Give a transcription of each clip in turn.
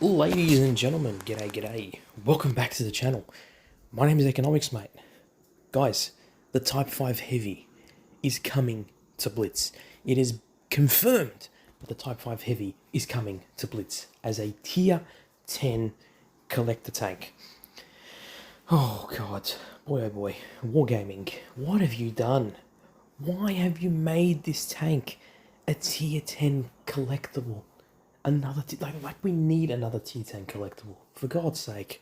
Ladies and gentlemen, g'day. Welcome back to the channel. My name is Economics Mate. Guys, the Type 5 Heavy is coming to Blitz. It is confirmed that the Type 5 Heavy is coming to Blitz as a Tier 10 collector tank. Oh god, boy oh boy, Wargaming, what have you done? Why have you made this tank a Tier 10 collectible? Another, like we need another Tier 10 collectible, for God's sake.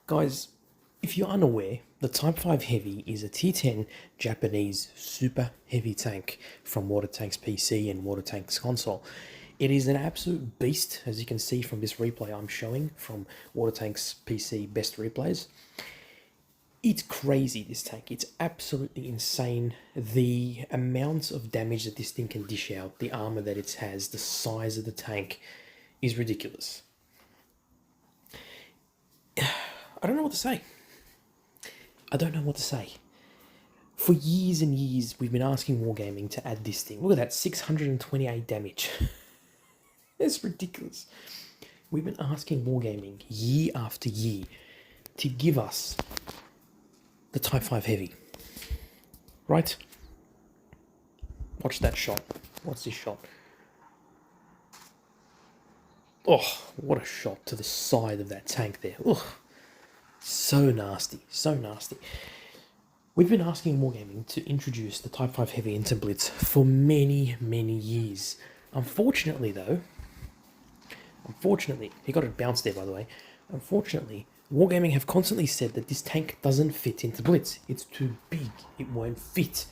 Guys, if you're unaware, the Type 5 Heavy is a Tier 10 Japanese super heavy tank from Watertank's PC and Watertank's console. It is an absolute beast, as you can see from this replay I'm showing from Watertank's PC best replays. It's crazy, this tank. It's absolutely insane. The amount of damage that this thing can dish out, the armor that it has, the size of the tank is ridiculous. I don't know what to say. For years and years, we've been asking Wargaming to add this thing. Look at that, 628 damage. It's ridiculous. We've been asking Wargaming year after year to give us the Type 5 Heavy. Right? Watch that shot. What's this shot? Oh, what a shot to the side of that tank there. Ugh. So nasty. So nasty. We've been asking Wargaming to introduce the Type 5 Heavy into Blitz for many, many years. Unfortunately, he got it bounced there, by the way. Unfortunately, Wargaming have constantly said that this tank doesn't fit into Blitz. It's too big. It won't fit.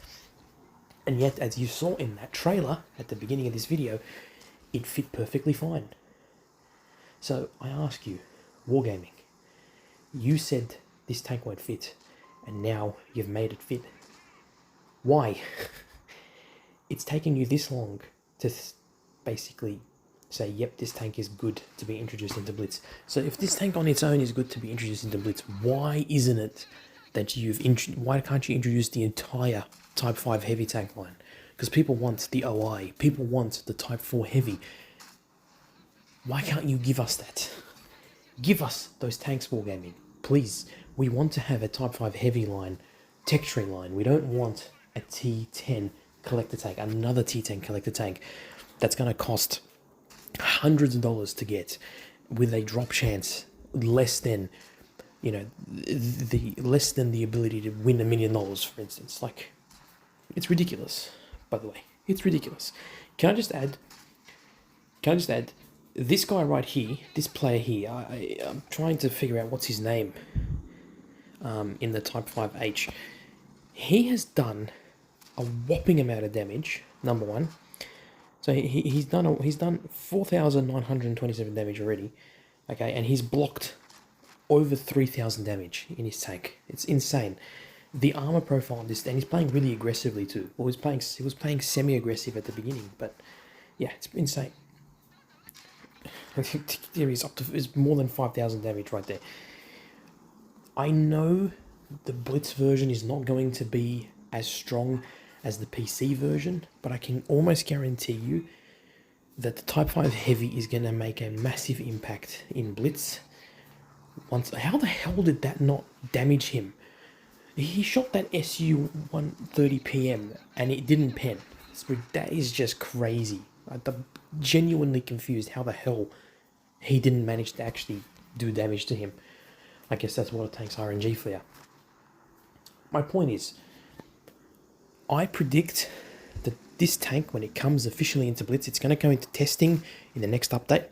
And yet, as you saw in that trailer at the beginning of this video, it fit perfectly fine. So I ask you, Wargaming, you said this tank won't fit, and now you've made it fit. Why? It's taken you this long to basically say, yep, this tank is good to be introduced into Blitz. So if this tank on its own is good to be introduced into Blitz, why isn't it that why can't you introduce the entire Type 5 Heavy tank line? Because people want the OI, people want the Type 4 Heavy. Why can't you give us that? Give us those tanks, Wargaming. Please, we want to have a Type 5 Heavy line, texturing line. We don't want a T10 collector tank, another T10 collector tank that's going to cost hundreds of dollars to get, with a drop chance less than, less than the ability to win $1 million, for instance. Like, it's ridiculous. By the way, it's ridiculous. Can I just add? This guy right here, this player here. I'm trying to figure out what's his name. In the Type 5H, he has done a whopping amount of damage. Number one. So he's done 4,927 damage already, okay, and he's blocked over 3,000 damage in his tank. It's insane. The armor profile on this, and he's playing really aggressively too. Well, he was playing semi-aggressive at the beginning, but yeah, it's insane. I think there is is more than 5,000 damage right there. I know the Blitz version is not going to be as strong as the PC version, but I can almost guarantee you that the Type 5 Heavy is going to make a massive impact in Blitz. How the hell did that not damage him? He shot that SU 130 PM and it didn't pen. That is just crazy. I'm genuinely confused how the hell he didn't manage to actually do damage to him. I guess that's Watertank's RNG for you. My point is, I predict that this tank, when it comes officially into Blitz, it's going to go into testing in the next update.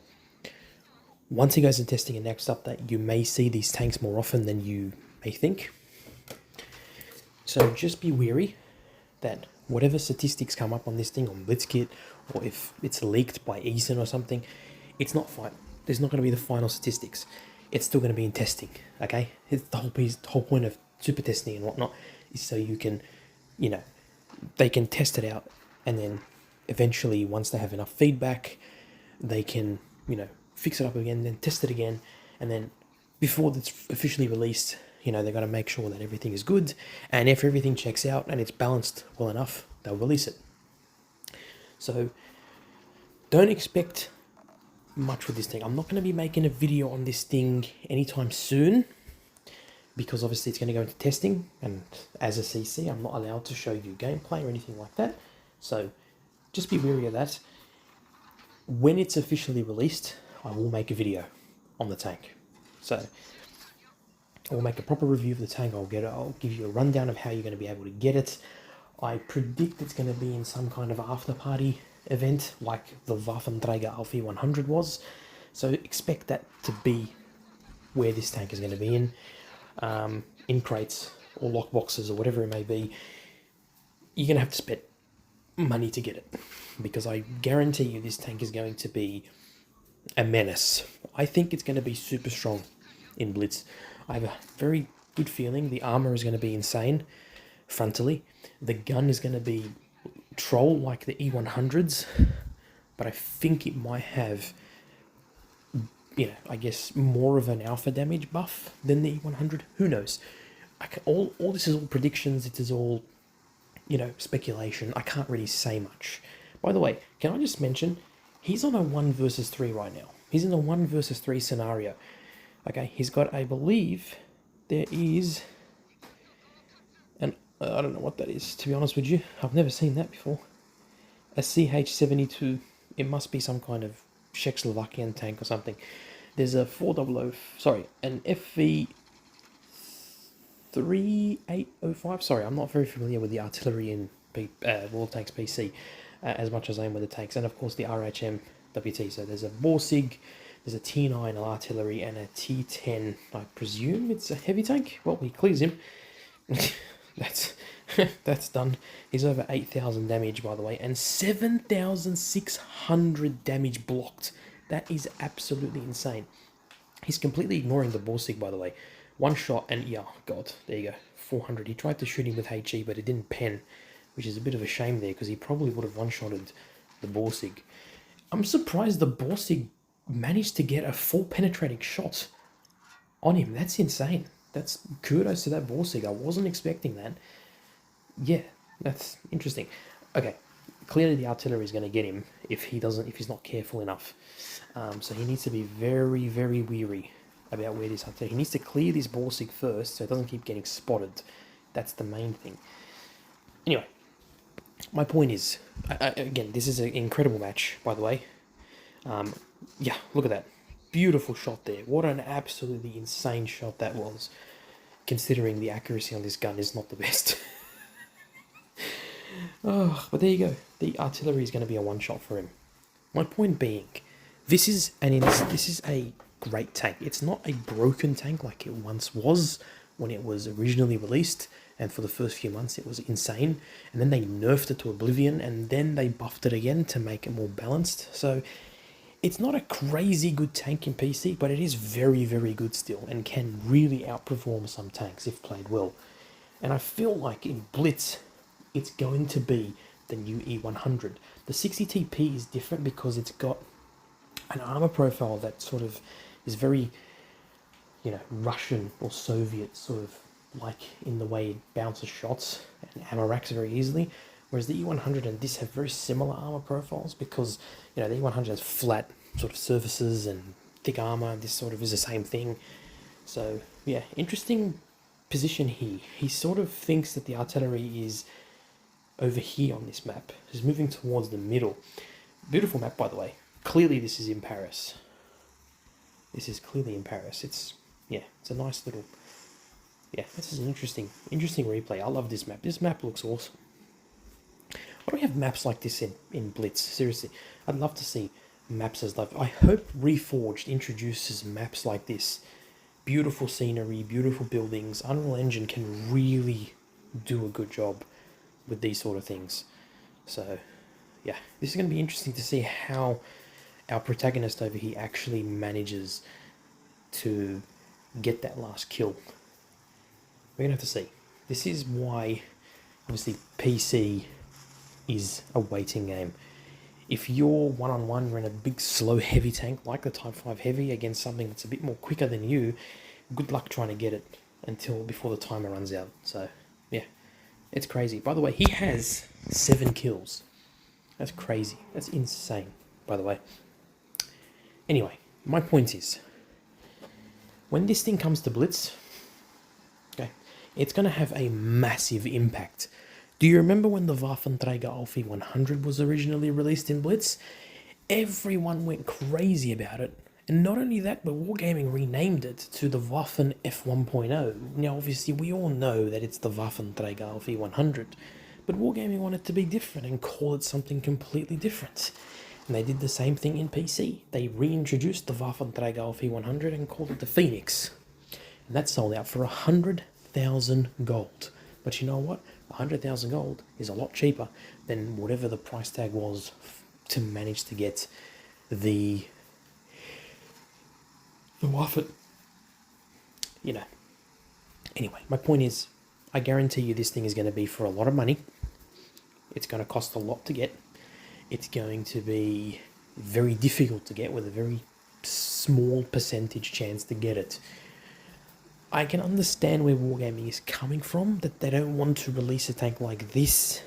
Once it goes into testing in the next update, you may see these tanks more often than you may think. So just be wary that whatever statistics come up on this thing on Blitzkit, or if it's leaked by Eason or something, it's not fine. There's not going to be the final statistics. It's still going to be in testing, okay? It's the whole point of super testing and whatnot is so you can, they can test it out, and then eventually, once they have enough feedback, they can, fix it up again, then test it again, and then before it's officially released, they've got to make sure that everything is good, and if everything checks out and it's balanced well enough, they'll release it. So don't expect much with this thing. I'm not going to be making a video on this thing anytime soon, because obviously it's going to go into testing, and as a CC I'm not allowed to show you gameplay or anything like that, so just be wary of that. When it's officially released, I will make a video on the tank. So I'll make a proper review of the tank. I'll give you a rundown of how you're going to be able to get it. I predict it's going to be in some kind of after party event like the Waffenträger Alfie 100 was. So expect that to be where this tank is going to be in crates or lockboxes or whatever it may be. You're going to have to spend money to get it, because I guarantee you this tank is going to be a menace. I think it's going to be super strong in Blitz. I have a very good feeling the armor is going to be insane frontally. The gun is going to be troll like the E100s, but I think it might have, you know, I guess more of an alpha damage buff than the E100. Who knows? All this is all predictions. It is all, you know, speculation. I can't really say much. By the way, can I just mention, he's on a 1 versus 3 right now. He's in a 1 versus 3 scenario. Okay, he's got, I believe, there is, and I don't know what that is, to be honest with you. I've never seen that before. A CH-72. It must be some kind of Czechoslovakian tank or something. There's a 400, sorry, an FV 3805. Sorry, I'm not very familiar with the artillery in World Tanks PC as much as I am with the tanks, and of course the RHM WT. So there's a Borsig, there's a T9 artillery, and a T10. I presume it's a heavy tank. Well, he clears him. That's done. He's over 8,000 damage, by the way, and 7,600 damage blocked. That is absolutely insane. He's completely ignoring the Borsig, by the way. One shot, and yeah, God, there you go, 400. He tried to shoot him with HE, but it didn't pen, which is a bit of a shame there, because he probably would have one-shotted the Borsig. I'm surprised the Borsig managed to get a full penetrating shot on him. That's insane. That's kudos to that Borsig. I wasn't expecting that. Yeah, that's interesting. Okay, clearly the artillery is going to get him if he's not careful enough. So he needs to be very, very weary about where this artillery. He needs to clear this Borsig first, so it doesn't keep getting spotted. That's the main thing. Anyway, my point is, again, this is an incredible match, by the way. Yeah, look at that. Beautiful shot there. What an absolutely insane shot that was, considering the accuracy on this gun is not the best. Oh, but there you go. The artillery is going to be a one-shot for him. My point being, this is a great tank. It's not a broken tank like it once was when it was originally released, and for the first few months it was insane, and then they nerfed it to oblivion, and then they buffed it again to make it more balanced. So it's not a crazy good tank in PC, but it is very, very good still, and can really outperform some tanks if played well. And I feel like in Blitz, it's going to be the new E100. The 60TP is different because it's got an armor profile that sort of is very, you know, Russian or Soviet, sort of like in the way it bounces shots and ammo racks very easily. Whereas the E100 and this have very similar armor profiles, because, you know, the E100 has flat sort of surfaces and thick armor. This sort of is the same thing. So yeah, interesting position here. He sort of thinks that the artillery is over here on this map. He's moving towards the middle. Beautiful map, by the way. Clearly this is in Paris. This is clearly in Paris. It's a nice little, this is an interesting replay. I love this map. This map looks awesome. Why don't we have maps like this in Blitz? Seriously, I'd love to see maps as live. I hope Reforged introduces maps like this. Beautiful scenery, beautiful buildings. Unreal Engine can really do a good job with these sort of things. So yeah, this is going to be interesting to see how our protagonist over here actually manages to get that last kill. We're going to have to see. This is why, obviously, PC is a waiting game. If you're one-on-one, you're in a big, slow, heavy tank, like the Type 5 Heavy, against something that's a bit more quicker than you, good luck trying to get it before the timer runs out. So, yeah, it's crazy. By the way, he has 7 kills. That's crazy. That's insane, by the way. Anyway, my point is, when this thing comes to Blitz, okay, it's going to have a massive impact. Do you remember when the Waffenträger Alfie 100 was originally released in Blitz? Everyone went crazy about it. And not only that, but Wargaming renamed it to the Waffen F1.0. Now, obviously, we all know that it's the Waffenträger Alfie 100, but Wargaming wanted to be different and call it something completely different. And they did the same thing in PC. They reintroduced the Waffenträger Alfie 100 and called it the Phoenix. And that sold out for 100,000 gold. But you know what? 100,000 gold is a lot cheaper than whatever the price tag was to manage to get the Waffen. You know. Anyway, my point is, I guarantee you this thing is going to be for a lot of money. It's going to cost a lot to get. It's going to be very difficult to get with a very small percentage chance to get it. I can understand where Wargaming is coming from, that they don't want to release a tank like this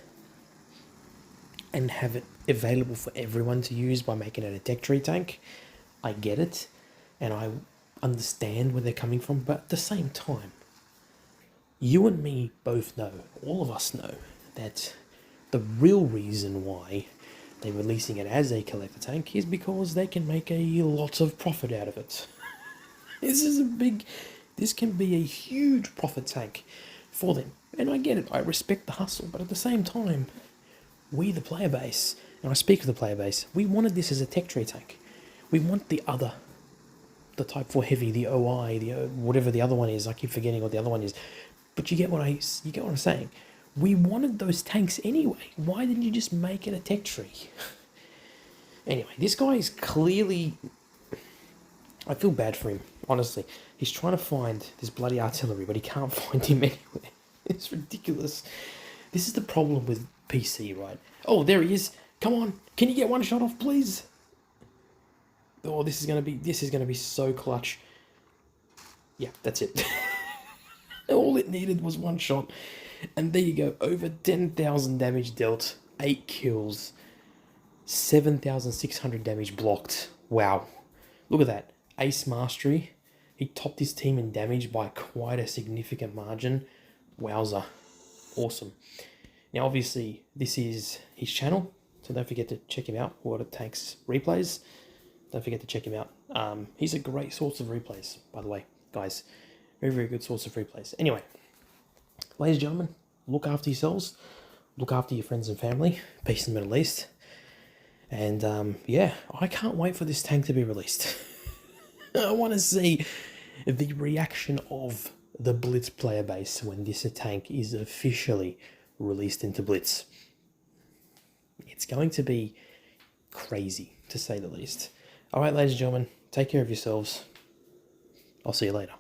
and have it available for everyone to use by making it a tech tree tank. I get it, and I understand where they're coming from, but at the same time, you and me both know, all of us know, that the real reason why they're releasing it as a collector tank is because they can make a lot of profit out of it. This can be a huge profit tank for them. And I get it, I respect the hustle, but at the same time, we, the player base, and I speak of the player base, we wanted this as a tech tree tank. We want the Type 4 Heavy, the OI, whatever the other one is. I keep forgetting what the other one is. But you get what I'm saying. We wanted those tanks anyway. Why didn't you just make it a tech tree? Anyway, this guy is clearly... I feel bad for him, honestly. He's trying to find this bloody artillery, but he can't find him anywhere. It's ridiculous. This is the problem with PC, right? Oh, there he is. Come on. Can you get one shot off, please? Oh, this is gonna be so clutch. Yeah, that's it. All it needed was one shot. And there you go. Over 10,000 damage dealt. 8 kills. 7,600 damage blocked. Wow. Look at that. Ace Mastery. He topped his team in damage by quite a significant margin. Wowza. Awesome. Now, obviously, this is his channel. So don't forget to check him out. Wotb Tanks Replays. Don't forget to check him out. He's a great source of replays, by the way, guys. Very, very good source of replays. Anyway, ladies and gentlemen, look after yourselves. Look after your friends and family. Peace in the Middle East. And, yeah, I can't wait for this tank to be released. I want to see the reaction of the Blitz player base when this tank is officially released into Blitz. It's going to be crazy, to say the least. Alright, ladies and gentlemen, take care of yourselves. I'll see you later.